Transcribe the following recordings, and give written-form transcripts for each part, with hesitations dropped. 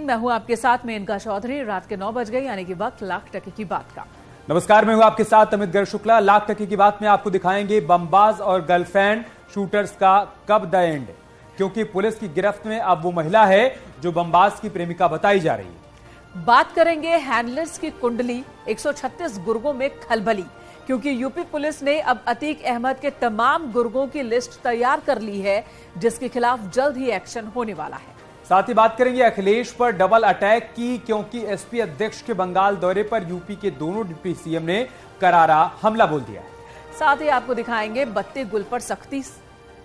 मैं हूं आपके साथ में इनका चौधरी। रात के 9 बज गए, यानी कि वक्त लाख टके की बात का। नमस्कार, मैं हूं आपके साथ अमित गर्ग शुक्ला। लाख टके की बात में आपको दिखाएंगे बमबाज और गर्लफ्रेंड शूटर्स का कब द एंड, क्योंकि पुलिस की गिरफ्त में अब वो महिला है जो बमबाज की प्रेमिका बताई जा रही है। बात करेंगे हैंडलर्स की कुंडली, 136 गुर्गों में खलबली, क्योंकि यूपी पुलिस ने अब अतीक अहमद के तमाम गुर्गों की लिस्ट तैयार कर ली है, जिसके खिलाफ जल्द ही एक्शन होने वाला है। साथ ही बात करेंगे अखिलेश पर डबल अटैक की, क्योंकि एसपी अध्यक्ष के बंगाल दौरे पर यूपी के दोनों डिप्टी सीएम ने करारा हमला बोल दिया। साथ ही आपको दिखाएंगे बत्ती गुल पर सख्ती,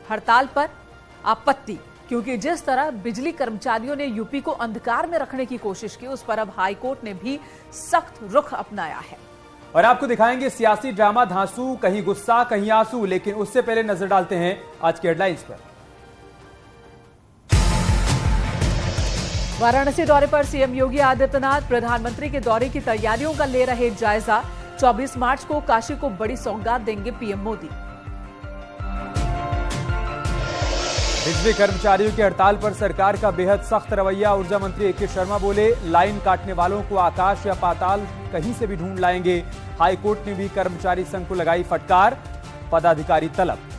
हड़ताल पर आपत्ति, क्योंकि जिस तरह बिजली कर्मचारियों ने यूपी को अंधकार में रखने की कोशिश की, उस पर अब हाईकोर्ट ने भी सख्त रुख अपनाया है। और आपको दिखाएंगे सियासी ड्रामा धांसू, कहीं गुस्सा कहीं आंसू। लेकिन उससे पहले नजर डालते हैं आज के हेडलाइंस पर। वाराणसी दौरे पर सीएम योगी आदित्यनाथ प्रधानमंत्री के दौरे की तैयारियों का ले रहे जायजा। 24 मार्च को काशी को बड़ी सौगात देंगे पीएम मोदी। बिजली कर्मचारियों की हड़ताल पर सरकार का बेहद सख्त रवैया। ऊर्जा मंत्री ए के शर्मा बोले, लाइन काटने वालों को आकाश या पाताल कहीं से भी ढूंढ लाएंगे। हाईकोर्ट ने भी कर्मचारी संघ को लगाई फटकार, पदाधिकारी तलब।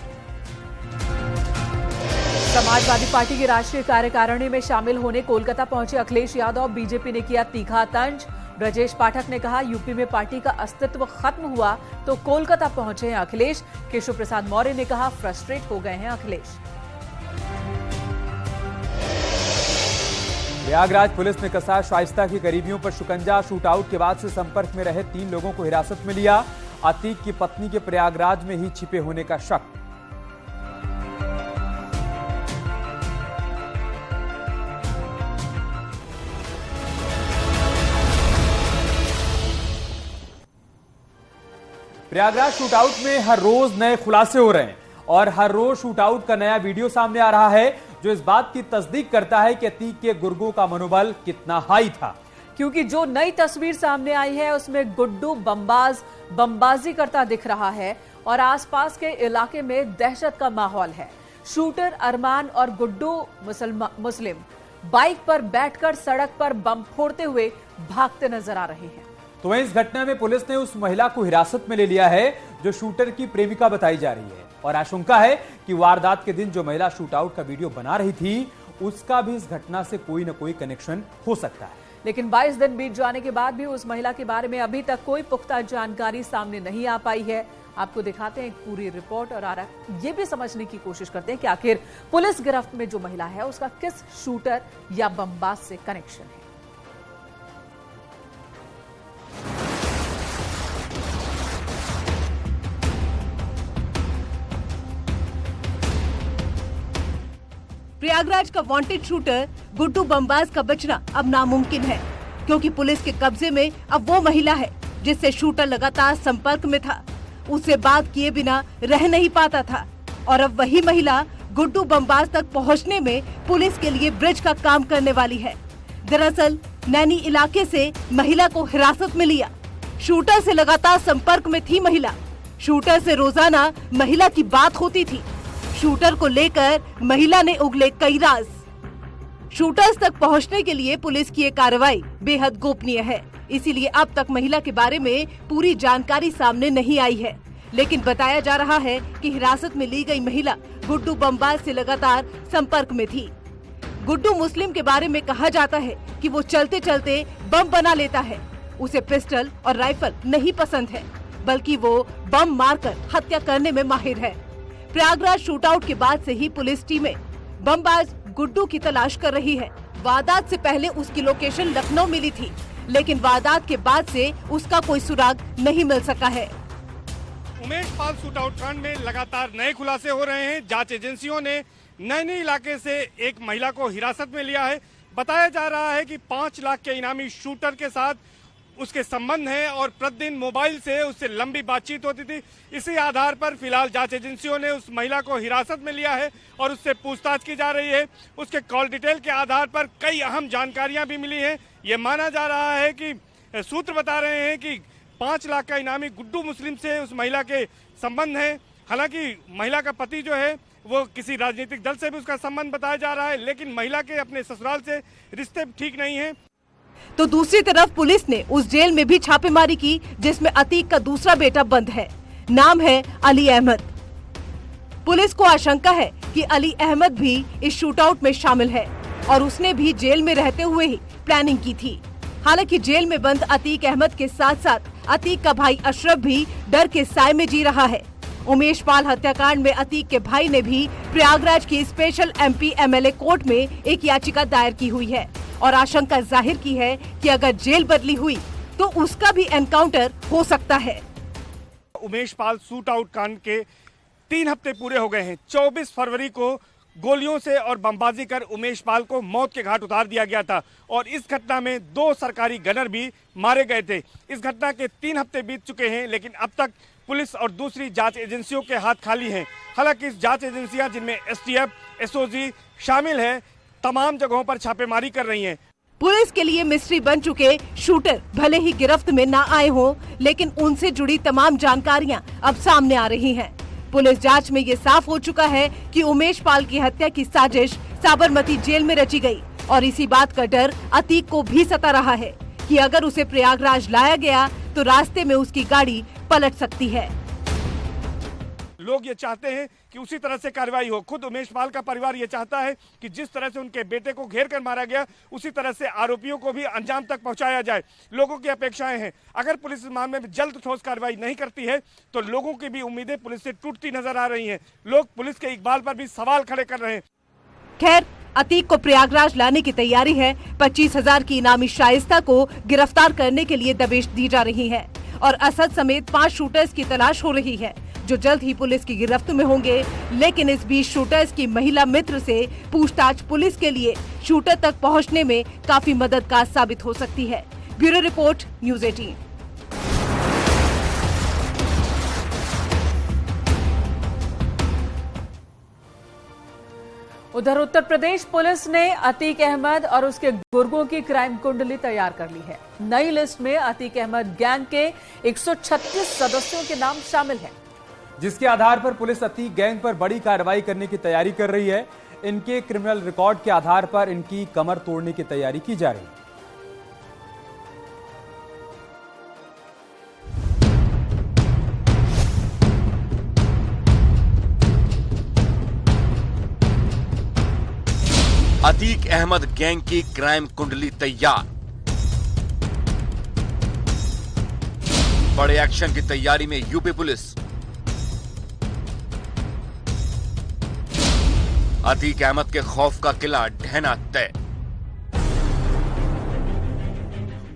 समाजवादी पार्टी की राष्ट्रीय कार्यकारिणी में शामिल होने कोलकाता पहुंचे अखिलेश यादव। बीजेपी ने किया तीखा तंज। ब्रजेश पाठक ने कहा, यूपी में पार्टी का अस्तित्व खत्म हुआ तो कोलकाता पहुंचे हैं अखिलेश। केशव प्रसाद मौर्य ने कहा, फ्रस्ट्रेट हो गए हैं अखिलेश। प्रयागराज पुलिस ने कसा शाइस्ता की करीबियों पर शिकंजा। शूटआउट के बाद से संपर्क में रहे 3 लोगों को हिरासत में लिया। अतीक की पत्नी के प्रयागराज में ही छिपे होने का शक। प्रयागराज शूटआउट में हर रोज नए खुलासे हो रहे हैं और हर रोज शूटआउट का नया वीडियो सामने आ रहा है, जो इस बात की तस्दीक करता है कि अतीक के गुर्गों का मनोबल कितना हाई था। क्योंकि जो नई तस्वीर सामने आई है उसमें गुड्डू बमबाज बमबाजी करता दिख रहा है और आसपास के इलाके में दहशत का माहौल है। शूटर अरमान और गुड्डू मुस्लिम बाइक पर बैठकर सड़क पर बम फोड़ते हुए भागते नजर आ रहे हैं। तो वहीं इस घटना में पुलिस ने उस महिला को हिरासत में ले लिया है जो शूटर की प्रेमिका बताई जा रही है, और आशंका है कि वारदात के दिन जो महिला शूटआउट का वीडियो बना रही थी, उसका भी इस घटना से कोई न कोई कनेक्शन हो सकता है। लेकिन 22 दिन बीत जाने के बाद भी उस महिला के बारे में अभी तक कोई पुख्ता जानकारी सामने नहीं आ पाई है। आपको दिखाते हैं एक पूरी रिपोर्ट और ये भी समझने की कोशिश करते हैं कि आखिर पुलिस गिरफ्त में जो महिला है उसका किस शूटर या बमबाज से कनेक्शन है। प्रयागराज का वांटेड शूटर गुड्डू बमबाज का बचना अब नामुमकिन है, क्योंकि पुलिस के कब्जे में अब वो महिला है जिससे शूटर लगातार संपर्क में था। उससे बात किए बिना रह नहीं पाता था और अब वही महिला गुड्डू बमबाज तक पहुंचने में पुलिस के लिए ब्रिज का काम करने वाली है। दरअसल नैनी इलाके से महिला को हिरासत में लिया। शूटर से लगातार संपर्क में थी महिला। शूटर से रोजाना महिला की बात होती थी। शूटर को लेकर महिला ने उगले कई राज। शूटर्स तक पहुंचने के लिए पुलिस की ये कार्रवाई बेहद गोपनीय है, इसीलिए अब तक महिला के बारे में पूरी जानकारी सामने नहीं आई है। लेकिन बताया जा रहा है कि हिरासत में ली गई महिला गुड्डू बमबाज से लगातार संपर्क में थी। गुड्डू मुस्लिम के बारे में कहा जाता है कि वो चलते चलते बम बना लेता है। उसे पिस्टल और राइफल नहीं पसंद है, बल्कि वो बम मारकर हत्या करने में माहिर है। प्रयागराज शूटआउट के बाद से ही पुलिस टीमें बमबाज गुड्डू की तलाश कर रही है। वारदात से पहले उसकी लोकेशन लखनऊ मिली थी, लेकिन वारदात के बाद से उसका कोई सुराग नहीं मिल सका है। उमेश पाल शूटआउट कांड में लगातार नए खुलासे हो रहे हैं। जांच एजेंसियों ने नैनी इलाके से एक महिला को हिरासत में लिया है। बताया जा रहा है कि 5 लाख के इनामी शूटर के साथ उसके संबंध हैं और प्रतिदिन मोबाइल से उससे लंबी बातचीत होती थी। इसी आधार पर फिलहाल जांच एजेंसियों ने उस महिला को हिरासत में लिया है और उससे पूछताछ की जा रही है। उसके कॉल डिटेल के आधार पर कई अहम जानकारियां भी मिली हैं। ये माना जा रहा है कि सूत्र बता रहे हैं कि 5 लाख का इनामी गुड्डू मुस्लिम से उस महिला के संबंध हैं। हालांकि महिला का पति जो है वो किसी राजनीतिक दल से भी उसका संबंध बताया जा रहा है, लेकिन महिला के अपने ससुराल से रिश्ते ठीक नहीं है। तो दूसरी तरफ पुलिस ने उस जेल में भी छापेमारी की जिसमें अतीक का दूसरा बेटा बंद है। नाम है अली अहमद। पुलिस को आशंका है कि अली अहमद भी इस शूटआउट में शामिल है और उसने भी जेल में रहते हुए ही प्लानिंग की थी। हालांकि जेल में बंद अतीक अहमद के साथ साथ अतीक का भाई अशरफ भी डर के साए में जी रहा है। उमेश पाल हत्याकांड में अतीक के भाई ने भी प्रयागराज की स्पेशल MP MLA कोर्ट में एक याचिका दायर की हुई है और आशंका जाहिर की है कि अगर जेल बदली हुई तो उसका भी एनकाउंटर हो सकता है। उमेश पाल शूट आउट कांड के 3 हफ्ते पूरे हो गए हैं। 24 फरवरी को गोलियों से और बमबाजी कर उमेश पाल को मौत के घाट उतार दिया गया था और इस घटना में 2 सरकारी गनर भी मारे गए थे। इस घटना के 3 हफ्ते बीत चुके हैं, लेकिन अब तक पुलिस और दूसरी जांच एजेंसियों के हाथ खाली हैं। हालांकि इस जांच एजेंसियां, जिनमें STF, SOG शामिल है, तमाम जगहों पर छापेमारी कर रही हैं। पुलिस के लिए मिस्ट्री बन चुके शूटर भले ही गिरफ्त में न आए हों, लेकिन उनसे जुड़ी तमाम जानकारियां अब सामने आ रही हैं। पुलिस जांच में ये साफ हो चुका है कि उमेश पाल की हत्या की साजिश साबरमती जेल में रची गई और इसी बात का डर अतीक को भी सता रहा है कि अगर उसे प्रयागराज लाया गया तो रास्ते में उसकी गाड़ी पलट सकती है। लोग ये चाहते हैं कि उसी तरह से कार्रवाई हो। खुद उमेश पाल का परिवार ये चाहता है कि जिस तरह से उनके बेटे को घेर कर मारा गया, उसी तरह से आरोपियों को भी अंजाम तक पहुंचाया जाए। लोगों की अपेक्षाएं हैं। अगर पुलिस इस मामले में जल्द ठोस कार्रवाई नहीं करती है तो लोगों की भी उम्मीदें पुलिस से टूटती नजर आ रही हैं। लोग पुलिस के इकबाल पर भी सवाल खड़े कर रहे हैं। खैर, अतीक को प्रयागराज लाने की तैयारी है। 25,000 की इनामी शाइस्ता को गिरफ्तार करने के लिए दबिश दी जा रही है और असद समेत 5 शूटर्स की तलाश हो रही है जो जल्द ही पुलिस की गिरफ्त में होंगे। लेकिन इस बीच शूटर्स की महिला मित्र से पूछताछ पुलिस के लिए शूटर तक पहुंचने में काफी मददगार साबित हो सकती है। Bureau report, news 18। उधर उत्तर प्रदेश पुलिस ने अतीक अहमद और उसके गुर्गों की क्राइम कुंडली तैयार कर ली है। नई लिस्ट में अतीक अहमद गैंग के 136 सदस्यों के नाम शामिल हैं, जिसके आधार पर पुलिस अतीक गैंग पर बड़ी कार्रवाई करने की तैयारी कर रही है। इनके क्रिमिनल रिकॉर्ड के आधार पर इनकी कमर तोड़ने की तैयारी की जा रही है। अतीक अहमद गैंग की क्राइम कुंडली तैयार। बड़े एक्शन की तैयारी में यूपी पुलिस। अतीक अहमद के खौफ का किला ढहना तय।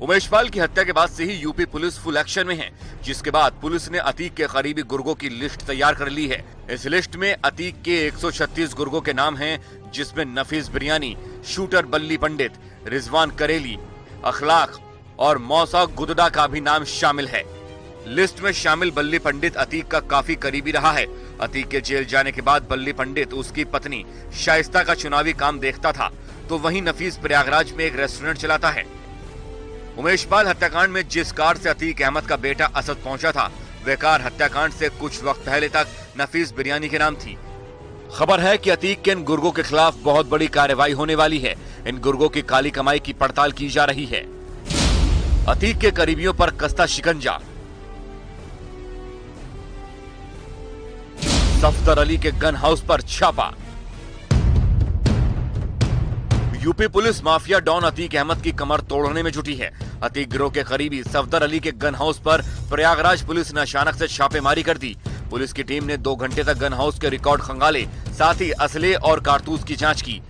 उमेश पाल की हत्या के बाद से ही यूपी पुलिस फुल एक्शन में है, जिसके बाद पुलिस ने अतीक के करीबी गुर्गों की लिस्ट तैयार कर ली है। इस लिस्ट में अतीक के 136 गुर्गों के नाम हैं, जिसमें नफीस बिरयानी, शूटर बल्ली पंडित, रिजवान करेली, अखलाक और मौसा गुददा का भी नाम शामिल है। लिस्ट में शामिल बल्ली पंडित अतीक का काफी करीबी रहा है। अतीक के जेल जाने के बाद बल्ली पंडित उसकी पत्नी शाइस्ता का चुनावी काम देखता था, तो वहीं नफीस प्रयागराज में एक रेस्टोरेंट चलाता है। उमेश पाल हत्याकांड में जिस कार से अतीक अहमद का बेटा असद पहुंचा था, वह कार हत्याकांड से कुछ वक्त पहले तक नफीस बिरयानी के नाम थी। खबर है कि अतीक के इन गुर्गों के खिलाफ बहुत बड़ी कार्रवाई होने वाली है। इन गुर्गों की काली कमाई की पड़ताल की जा रही है। अतीक के करीबियों पर कसता शिकंजा। सफदर अली के गन हाउस पर छापा। UP police mafia don Atiq Ahmad की कमर तोड़ने में जुटी है। अतीक गिरोह के करीबी सफदर अली के गन हाउस पर प्रयागराज पुलिस ने अचानक से छापेमारी कर दी। पुलिस की टीम ने 2 घंटे तक गन हाउस के रिकॉर्ड खंगाले, साथ ही असले और कारतूस की जांच की।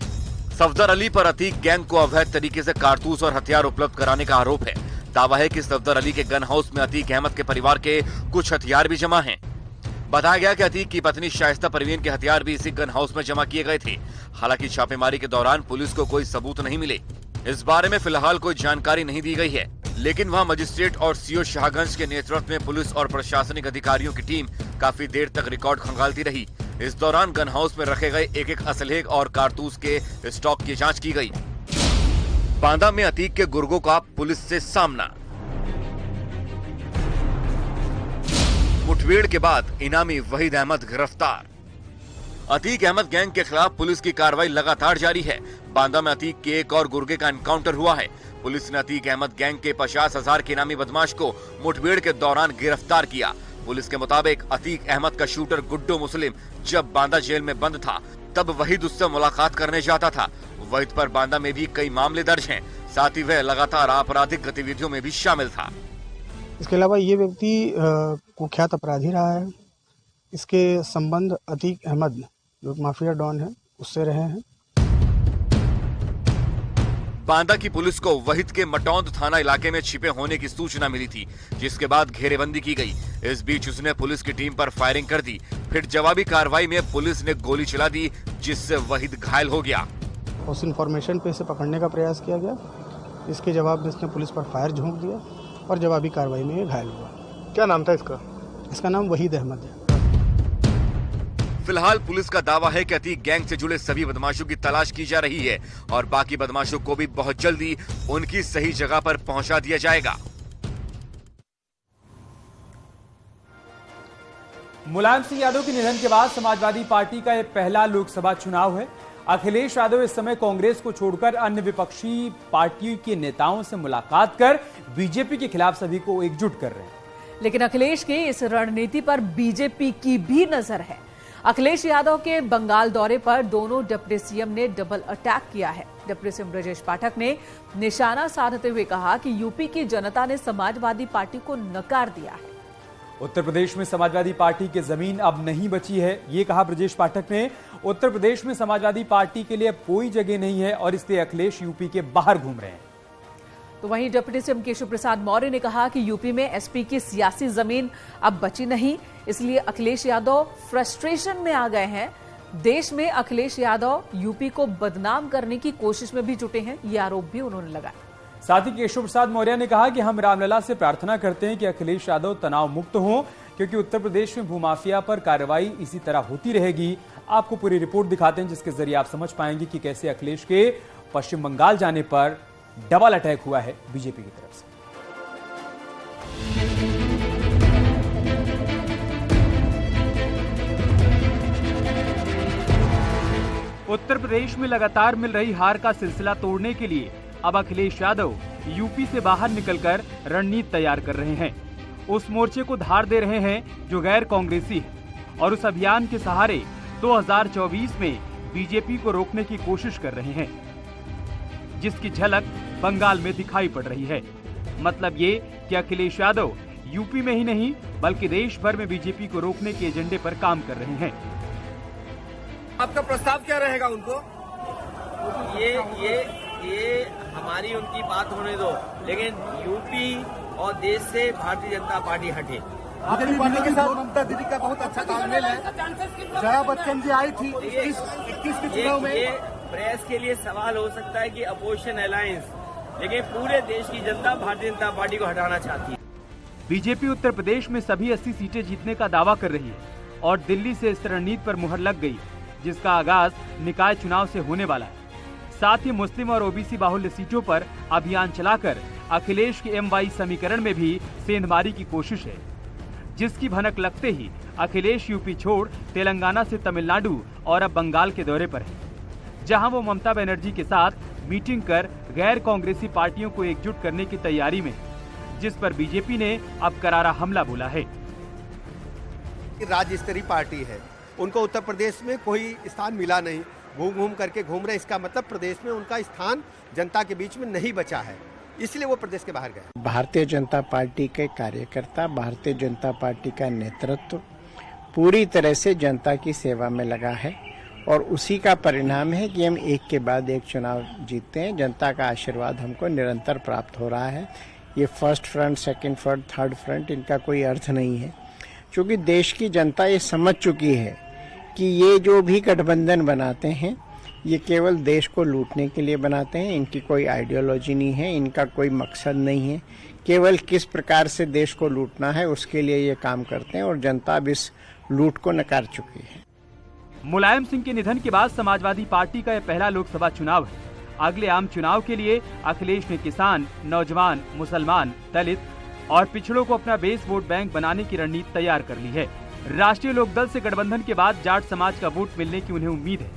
सफदर अली पर अतीक गैंग को अवैध तरीके से कारतूस और हथियार उपलब्ध कराने का आरोप है। दावा है कि सफदर अली के गन हाउस में अतीक अहमद के परिवार के कुछ हथियार भी जमा हैं। बताया गया कि अतीक की पत्नी शाइस्ता परवीन के हथियार भी इसी गन हाउस में जमा किए गए थे। हालांकि छापेमारी के दौरान पुलिस को कोई सबूत नहीं मिले। इस बारे में फिलहाल कोई जानकारी नहीं दी गई है, लेकिन वहां मजिस्ट्रेट और सीओ शाहगंज के नेतृत्व में पुलिस और प्रशासनिक अधिकारियों की टीम काफी देर तक रिकॉर्ड खंगालती रही। इस दौरान गन हाउस में रखे गए एक असलहे और कारतूस के स्टॉक की जांच की गई। बांदा में अतीक के गुर्गों का पुलिस से सामना। मुठभेड़ के बाद इनामी वहीद अहमद गिरफ्तार। अतीक अहमद गैंग के खिलाफ पुलिस की कार्रवाई लगातार जारी है। बांदा में अतीक के एक और गुर्गे का एनकाउंटर हुआ है। पुलिस ने अतीक अहमद गैंग के 50,000 के इनामी बदमाश को मुठभेड़ के दौरान गिरफ्तार किया। पुलिस के मुताबिक अतीक अहमद का शूटर गुड्डू मुस्लिम जब बांदा जेल में बंद था तब वहीद उससे मुलाकात करने जाता था। वहीद पर बांदा में भी कई मामले दर्ज हैं। साथ ही वह लगातार आपराधिक गतिविधियों में भी शामिल था। इसके अलावा ये व्यक्ति कुख्यात अपराधी रहा है। इसके संबंध अतीक अहमद जो माफिया डॉन है उससे रहे हैं। बांदा की पुलिस को वहीद के मटौंद थाना इलाके में छिपे होने की सूचना मिली थी, जिसके बाद घेरेबंदी की गई। इस बीच उसने पुलिस की टीम पर फायरिंग कर दी। फिर जवाबी कार्रवाई में पुलिस ने गोली चला दी, जिससे वहीद घायल हो गया। उस इंफॉर्मेशन पे इसे पकड़ने का प्रयास किया गया। इसके जवाब में इसने पुलिस पर फायर झोंक दिया और जवाबी कार्रवाई में ये घायल हुआ। क्या नाम था इसका? इसका नाम वहीद अहमद है। फिलहाल पुलिस का दावा है कि अतीक गैंग से जुड़े सभी बदमाशों की तलाश की जा रही है और बाकी बदमाशों को भी बहुत जल्दी उनकी सही जगह पर पहुंचा दिया जाएगा। मुलायम सिंह यादव के निधन के बाद समाजवादी पार्टी का यह पहला लोकसभा चुनाव है। अखिलेश यादव इस समय कांग्रेस को छोड़कर अन्य विपक्षी पार्टियों के नेताओं से मुलाकात कर बीजेपी के खिलाफ सभी को एकजुट कर रहे हैं। लेकिन अखिलेश की इस रणनीति पर बीजेपी की भी नजर है। अखिलेश यादव के बंगाल दौरे पर दोनों डिप्टी सीएम ने डबल अटैक किया है। डिप्टी सीएम ब्रजेश पाठक ने निशाना साधते हुए कहा कि यूपी की जनता ने समाजवादी पार्टी को नकार दिया है। उत्तर प्रदेश में समाजवादी पार्टी की जमीन अब नहीं बची है, ये कहा ब्रजेश पाठक ने। उत्तर प्रदेश में समाजवादी पार्टी के लिए अब कोई जगह नहीं है और इसलिए अखिलेश यूपी के बाहर घूम रहे हैं। तो वहीं डिप्टी सीएम केशव प्रसाद मौर्य ने कहा कि यूपी में एसपी की सियासी जमीन अब बची नहीं, इसलिए अखिलेश यादव फ्रस्ट्रेशन में आ गए हैं। देश में अखिलेश यादव यूपी को बदनाम करने की कोशिश में भी जुटे हैं, ये आरोप भी उन्होंने लगाया। साथ ही केशव प्रसाद मौर्य ने कहा कि हम रामलला से प्रार्थना करते हैं कि अखिलेश यादव तनाव मुक्त हों, क्योंकि उत्तर प्रदेश में भूमाफिया पर कार्रवाई इसी तरह होती रहेगी। आपको पूरी रिपोर्ट दिखाते हैं, जिसके जरिए आप समझ पाएंगे कि कैसे अखिलेश के पश्चिम बंगाल जाने पर डबल अटैक हुआ है बीजेपी की तरफ से। उत्तर प्रदेश में लगातार मिल रही हार का सिलसिला तोड़ने के लिए अब अखिलेश यादव यूपी से बाहर निकलकर रणनीति तैयार कर रहे हैं। उस मोर्चे को धार दे रहे हैं जो गैर कांग्रेसी है और उस अभियान के सहारे 2024 में बीजेपी को रोकने की कोशिश कर रहे हैं, जिसकी झलक बंगाल में दिखाई पड़ रही है। मतलब ये कि अखिलेश यादव यूपी में ही नहीं बल्कि देश भर में बीजेपी को रोकने के एजेंडे पर काम कर रहे हैं। आपका प्रस्ताव क्या रहेगा उनको? ये हमारी उनकी बात होने दो, लेकिन यूपी और देश से भारतीय जनता पार्टी हटे। आपकी पार्टी के साथ ममता दीदी का बहुत अच्छा तालमेल है। जया बच्चन जी आई थी 21 के चुनाव में। ये प्रेस के लिए सवाल हो सकता है कि अपोजिशन अलायंस, लेकिन पूरे देश की जनता भारतीय जनता पार्टी को हटाना चाहती है। बीजेपी उत्तर प्रदेश में सभी 80 सीटें जीतने का दावा कर रही है और दिल्ली से इस रणनीति पर मुहर लग गई, जिसका आगाज निकाय चुनाव से होने वाला है। साथ ही मुस्लिम और ओबीसी बाहुल्य सीटों पर अभियान चलाकर अखिलेश के MY समीकरण में भी सेंधमारी की कोशिश है, जिसकी भनक लगते ही अखिलेश यूपी छोड़ तेलंगाना से तमिलनाडु और अब बंगाल के दौरे पर है, जहां वो ममता बनर्जी के साथ मीटिंग कर गैर कांग्रेसी पार्टियों को एकजुट करने की तैयारी में, जिस पर बीजेपी ने अब करारा हमला बोला है। राज्य स्तरीय पार्टी है, उनको उत्तर प्रदेश में कोई स्थान मिला नहीं, घूम करके घूम रहे। इसका मतलब प्रदेश में उनका स्थान जनता के बीच में नहीं बचा है, इसलिए वो प्रदेश के बाहर गए। भारतीय जनता पार्टी के कार्यकर्ता, भारतीय जनता पार्टी का नेतृत्व पूरी तरह से जनता की सेवा में लगा है और उसी का परिणाम है कि हम एक के बाद एक चुनाव जीतते हैं। जनता का आशीर्वाद हमको निरंतर प्राप्त हो रहा है। ये first front, second front, third front, इनका कोई अर्थ नहीं है, क्योंकि देश की जनता ये समझ चुकी है कि ये जो भी गठबंधन बनाते हैं ये केवल देश को लूटने के लिए बनाते हैं। इनकी कोई आइडियोलॉजी नहीं है, इनका कोई मकसद नहीं है, केवल किस प्रकार से देश को लूटना है उसके लिए ये काम करते हैं और जनता अब इस लूट को नकार चुकी है। मुलायम सिंह के निधन के बाद समाजवादी पार्टी का यह पहला लोकसभा चुनाव है। अगले आम चुनाव के लिए अखिलेश ने किसान, नौजवान, मुसलमान, दलित और पिछड़ों को अपना बेस वोट बैंक बनाने की रणनीति तैयार कर ली है। राष्ट्रीय लोकदल से गठबंधन के बाद जाट समाज का वोट मिलने की उन्हें उम्मीद है।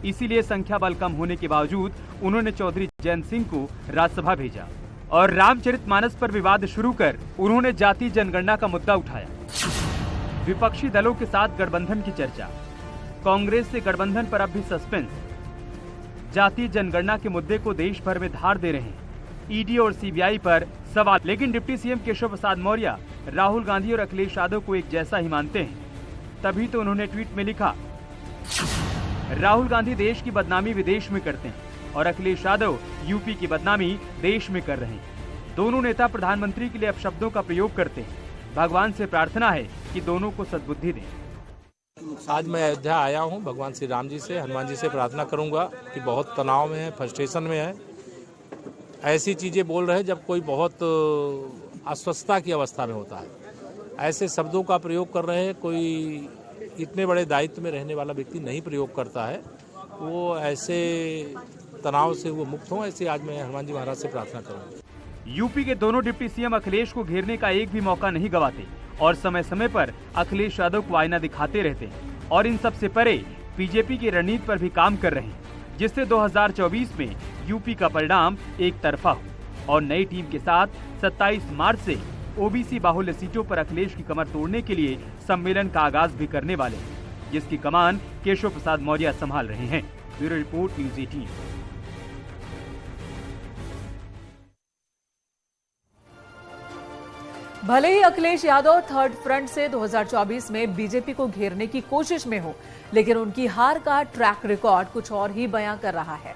इसीलिए संख्या बल कम होने के बावजूद उन्होंने चौधरी जयंत सिंह को राज्यसभा भेजा और रामचरितमानस पर विवाद शुरू कर उन्होंने जाति जनगणना का मुद्दा उठाया। विपक्षी दलों के साथ गठबंधन की चर्चा, कांग्रेस से गठबंधन पर अब भी सस्पेंस। जाति जनगणना के मुद्दे को देश भर में धार दे रहे हैं। ईडी और सीबीआई पर सवाल, लेकिन डिप्टी सीएम केशव प्रसाद मौर्य राहुल गांधी और अखिलेश यादव को एक जैसा ही मानते हैं। तभी तो उन्होंने ट्वीट में लिखा, राहुल गांधी देश की बदनामी विदेश में करते हैं और अखिलेश यादव यूपी की बदनामी देश में कर रहे हैं। दोनों नेता प्रधानमंत्री के लिए अपशब्दों का प्रयोग करते हैं। भगवान से प्रार्थना है कि दोनों को सद्बुद्धि दें। आज मैं अयोध्या आया हूं, भगवान श्री राम जी से, हनुमान जी से प्रार्थना करूंगा कि बहुत तनाव में है, फ्रस्ट्रेशन में है। ऐसी चीज़ें बोल रहे हैं जब कोई बहुत अस्वस्थता की अवस्था में होता है। ऐसे शब्दों का प्रयोग कर रहे हैं, कोई इतने बड़े दायित्व में रहने वाला व्यक्ति नहीं प्रयोग करता है। वो ऐसे तनाव से वो मुक्त हों, ऐसे आज मैं हनुमान जी महाराज से प्रार्थना करूँगा। यूपी के दोनों डिप्टी सीएम अखिलेश को घेरने का एक भी मौका नहीं गवाते और समय समय पर अखिलेश यादव को आईना दिखाते रहते हैं और इन सब से परे बीजेपी की रणनीति पर भी काम कर रहे हैं, जिससे 2024 में यूपी का परिणाम एक तरफा हो और नई टीम के साथ 27 मार्च से ओबीसी बाहुल्य सीटों पर अखिलेश की कमर तोड़ने के लिए सम्मेलन का आगाज भी करने वाले हैं, जिसकी कमान केशव प्रसाद मौर्य संभाल रहे हैं। Bureau report, news 18। भले ही अखिलेश यादव थर्ड फ्रंट से 2024 में बीजेपी को घेरने की कोशिश में हो, लेकिन उनकी हार का ट्रैक रिकॉर्ड कुछ और ही बयां कर रहा है।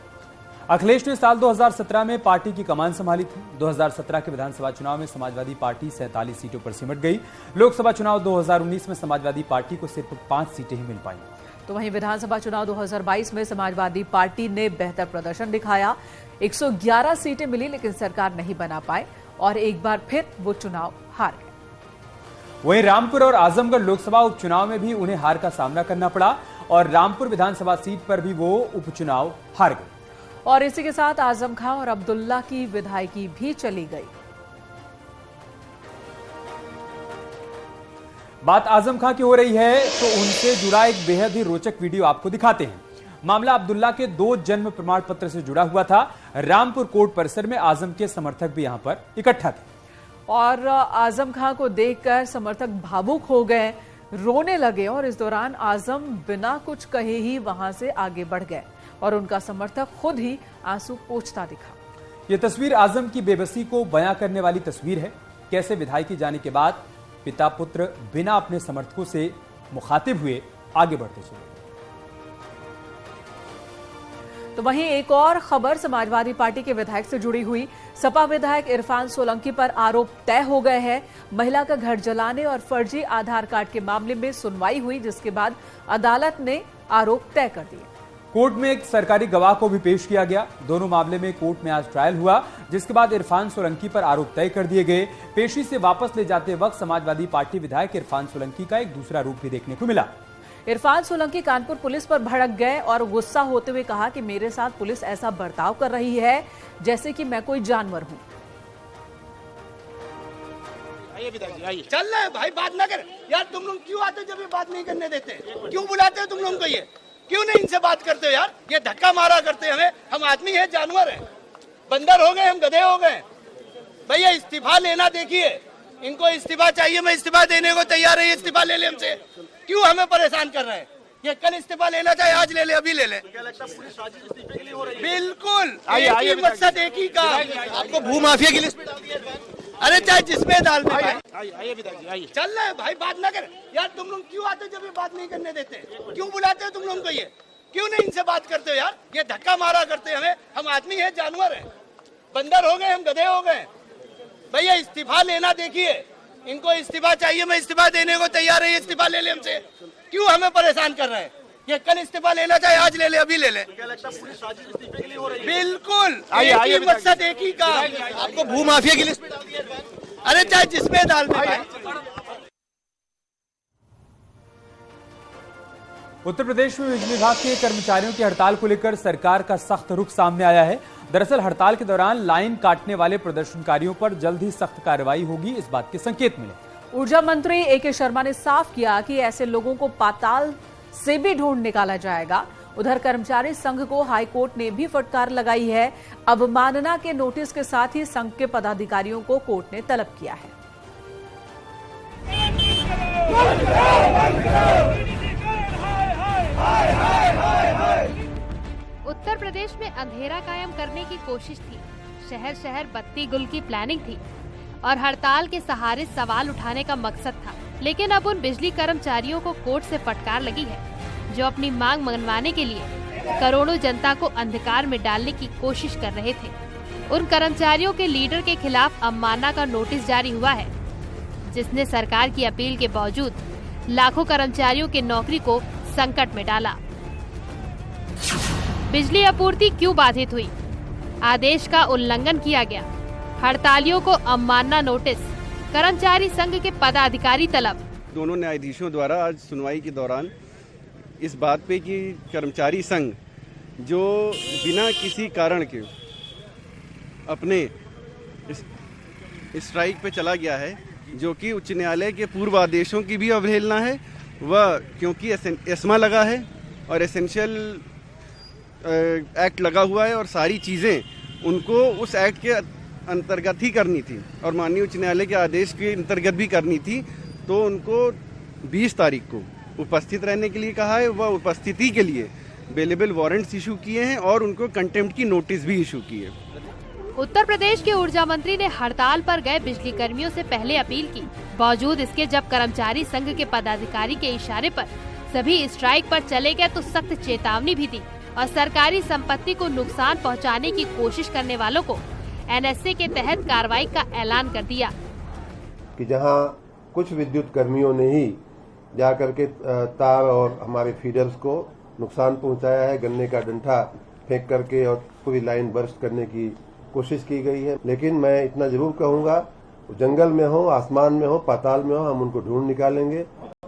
अखिलेश ने साल 2017 में पार्टी की कमान संभाली थी। 2017 के विधानसभा चुनाव में समाजवादी पार्टी 47 सीटों पर सिमट गई। लोकसभा चुनाव 2019 में समाजवादी पार्टी को सिर्फ 5 सीटें ही मिल पाई। तो वहीं विधानसभा चुनाव 2022 में समाजवादी पार्टी ने बेहतर प्रदर्शन दिखाया। 111 सीटें मिली, लेकिन सरकार नहीं बना पाए और एक बार फिर वो चुनाव हार गए। वहीं रामपुर और आजमगढ़ लोकसभा उपचुनाव में भी उन्हें हार का सामना करना पड़ा और रामपुर विधानसभा सीट पर भी वो उपचुनाव हार गए। और इसी के साथ आजम खां और अब्दुल्ला की विधायकी भी चली गई। बात आजम खां की हो रही है तो उनसे जुड़ा एक बेहद ही रोचक वीडियो आपको दिखाते हैं। मामला अब्दुल्ला के 2 जन्म प्रमाण पत्र से जुड़ा हुआ था। रामपुर कोर्ट परिसर में आजम के समर्थक भी यहां पर इकट्ठा थे और आजम खां को देखकर समर्थक भावुक हो गए, रोने लगे और इस दौरान आजम बिना कुछ कहे ही वहां से आगे बढ़ गए और उनका समर्थक खुद ही आंसू पोंछता दिखा। यह तस्वीर आजम की बेबसी को बयां करने वाली तस्वीर है। कैसे विधायकी जाने के बाद पिता पुत्र बिना अपने समर्थकों से मुखातिब हुए आगे बढ़ते चले। तो वहीं एक और खबर समाजवादी पार्टी के विधायक से जुड़ी हुई। सपा विधायक इरफान सोलंकी पर आरोप तय हो गए हैं। महिला का घर जलाने और फर्जी आधार कार्ड के मामले में सुनवाई हुई, जिसके बाद अदालत ने आरोप तय कर दिए। कोर्ट में एक सरकारी गवाह को भी पेश किया गया। दोनों मामले में कोर्ट में आज ट्रायल हुआ, जिसके बाद इरफान सोलंकी पर आरोप तय कर दिए गए। पेशी से वापस ले जाते वक्त समाजवादी पार्टी विधायक इरफान सोलंकी का एक दूसरा रूप भी देखने को मिला। इरफान सोलंकी कानपुर पुलिस पर भड़क गए और गुस्सा होते हुए कहा कि मेरे साथ पुलिस ऐसा बर्ताव कर रही है जैसे कि मैं कोई जानवर हूं। चल रहा है भाई, बात ना कर यार। तुम लोग क्यों आते जब ये बात नहीं करने देते? क्यों बुलाते हो तुम लोग को? ये क्यों नहीं इनसे बात करते हो यार? ये धक्का मारा करते हमें। हम आदमी है, जानवर है, बंदर हो गए, हम गधे हो गए। भैया इस्तीफा लेना, देखिए इनको इस्तीफा चाहिए, मैं इस्तीफा देने को तैयार है। इस्तीफा ले ले हमसे, क्यों हमें परेशान कर रहे हैं? ये कल इस्तीफा लेना चाहे आज ले ले, अभी ले ले। बिल्कुल मकसद एक ही का, आपको भूमाफिया की लिस्ट में डाल दिया। अरे चाहे जिसमें डाल दे। चल रहा है भाई, बात ना कर यार। तुम लोग क्यों आते जब ये बात नहीं करने देते? क्यों बुलाते हो तुम लोग को? ये क्यों नहीं इनसे बात करते हो यार? ये धक्का मारा करते हमें। हम आदमी है, जानवर है, बंदर हो गए, हम गधे हो गए। भैया इस्तीफा लेना, देखिए इनको इस्तीफा चाहिए, मैं इस्तीफा देने को तैयार है। इस्तीफा ले ले हमसे, क्यों हमें परेशान कर रहे हैं? ये कल इस्तीफा लेना चाहे आज ले ले, अभी ले ले। बिल्कुल मकसद एक ही का, आपको भूमाफिया की लिस्ट में डाल दिया। अरे चाहे जिसमें डाल दे। उत्तर प्रदेश में बिजली विभाग के कर्मचारियों की हड़ताल को लेकर सरकार का सख्त रुख सामने आया है। दरअसल हड़ताल के दौरान लाइन काटने वाले प्रदर्शनकारियों पर जल्द ही सख्त कार्रवाई होगी, इस बात के संकेत मिले। ऊर्जा मंत्री ए.के. शर्मा ने साफ किया कि ऐसे लोगों को पाताल से भी ढूंढ निकाला जाएगा। उधर कर्मचारी संघ को हाईकोर्ट ने भी फटकार लगाई है। अवमानना के नोटिस के साथ ही संघ के पदाधिकारियों को कोर्ट ने तलब किया है। उत्तर प्रदेश में अंधेरा कायम करने की कोशिश थी। शहर शहर बत्ती गुल की प्लानिंग थी और हड़ताल के सहारे सवाल उठाने का मकसद था। लेकिन अब उन बिजली कर्मचारियों को कोर्ट से फटकार लगी है जो अपनी मांग मनवाने के लिए करोड़ों जनता को अंधकार में डालने की कोशिश कर रहे थे। उन कर्मचारियों के लीडर के खिलाफ अवमानना का नोटिस जारी हुआ है, जिसने सरकार की अपील के बावजूद लाखों कर्मचारियों की नौकरी को संकट में डाला। बिजली आपूर्ति क्यों बाधित हुई? आदेश का उल्लंघन किया गया। हड़तालियों को अवमानना नोटिस। कर्मचारी संघ के पदाधिकारी तलब। दोनों न्यायाधीशों द्वारा आज सुनवाई के दौरान इस बात पे कि कर्मचारी संघ जो बिना किसी कारण के अपने स्ट्राइक पे चला गया है, जो कि उच्च न्यायालय के पूर्व आदेशों की भी अवहेलना है, वह क्योंकि एस्मा लगा है और एसेंशियल एक्ट लगा हुआ है और सारी चीज़ें उनको उस एक्ट के अंतर्गत ही करनी थी और माननीय उच्च न्यायालय के आदेश के अंतर्गत भी करनी थी, तो उनको 20 तारीख को उपस्थित रहने के लिए कहा है। वह उपस्थिति के लिए बेलेबल वारंट्स इशू किए हैं और उनको कंटेम्प्ट की नोटिस भी इशू की है। उत्तर प्रदेश के ऊर्जा मंत्री ने हड़ताल पर गए बिजली कर्मियों से पहले अपील की। बावजूद इसके जब कर्मचारी संघ के पदाधिकारी के इशारे पर सभी स्ट्राइक पर चले गए तो सख्त चेतावनी भी दी और सरकारी संपत्ति को नुकसान पहुंचाने की कोशिश करने वालों को एनएसए के तहत कार्रवाई का ऐलान कर दिया कि जहां कुछ विद्युत कर्मियों ने ही जाकर के तार और हमारे फीडर्स को नुकसान पहुंचाया है, गन्ने का डंठा फेंक करके और पूरी लाइन बर्स्ट करने की कोशिश की गई है। लेकिन मैं इतना जरूर कहूंगा, जंगल में हो, आसमान में हो, पाताल में हो, हम उनको ढूंढ निकालेंगे।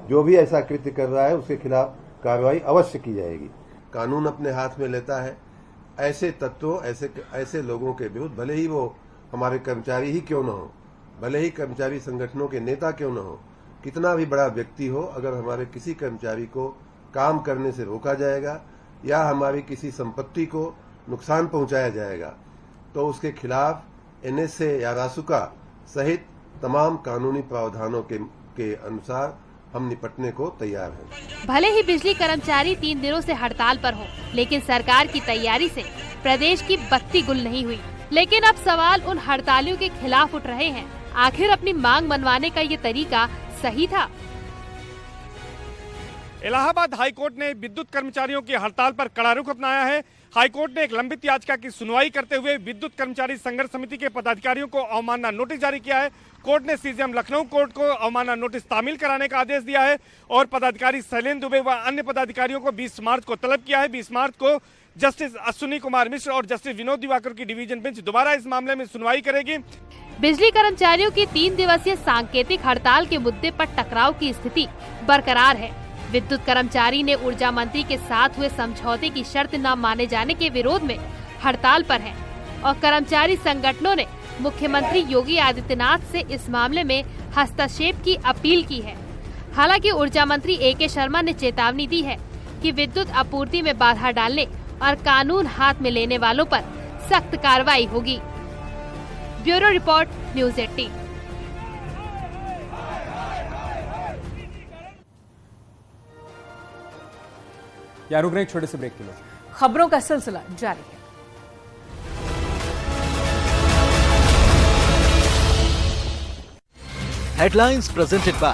जो भी ऐसा कृत्य कर रहा है उसके खिलाफ कार्रवाई अवश्य की जाएगी। कानून अपने हाथ में लेता है। ऐसे तत्वों, ऐसे लोगों के विरुद्ध, भले ही वो हमारे कर्मचारी ही क्यों न हो, भले ही कर्मचारी संगठनों के नेता क्यों न हो, कितना भी बड़ा व्यक्ति हो, अगर हमारे किसी कर्मचारी को काम करने से रोका जाएगा या हमारी किसी संपत्ति को नुकसान पहुंचाया जाएगा तो उसके खिलाफ एनएसए या रासुका सहित तमाम कानूनी प्रावधानों के अनुसार हम निपटने को तैयार हैं। भले ही बिजली कर्मचारी 3 दिनों से हड़ताल पर हो, लेकिन सरकार की तैयारी से प्रदेश की बत्ती गुल नहीं हुई। लेकिन अब सवाल उन हड़तालियों के खिलाफ उठ रहे हैं, आखिर अपनी मांग मनवाने का ये तरीका सही था? इलाहाबाद हाईकोर्ट ने विद्युत कर्मचारियों की हड़ताल पर कड़ा रुख अपनाया है। हाईकोर्ट ने एक लंबित याचिका की सुनवाई करते हुए विद्युत कर्मचारी संघर्ष समिति के पदाधिकारियों को अवमानना नोटिस जारी किया है। कोर्ट ने सीजेएम लखनऊ कोर्ट को अवमानना नोटिस तामील कराने का आदेश दिया है और पदाधिकारी शैलेंद्र दुबे व अन्य पदाधिकारियों को 20 मार्च को तलब किया है। 20 मार्च को जस्टिस अश्विनी कुमार मिश्र और जस्टिस विनोद दिवाकर की डिवीजन बेंच दोबारा इस मामले में सुनवाई करेगी। बिजली कर्मचारियों की 3 दिवसीय सांकेतिक हड़ताल के मुद्दे पर टकराव की स्थिति बरकरार है। विद्युत कर्मचारी ने ऊर्जा मंत्री के साथ हुए समझौते की शर्त न माने जाने के विरोध में हड़ताल पर हैं और कर्मचारी संगठनों ने मुख्यमंत्री योगी आदित्यनाथ से इस मामले में हस्तक्षेप की अपील की है। हालांकि ऊर्जा मंत्री ए.के. शर्मा ने चेतावनी दी है कि विद्युत आपूर्ति में बाधा डालने और कानून हाथ में लेने वालों पर सख्त कार्रवाई होगी। Bureau report, news 18। रुक रहे एक छोटे से ब्रेक के लिए। खबरों का सिलसिला जारी है। Headlines presented by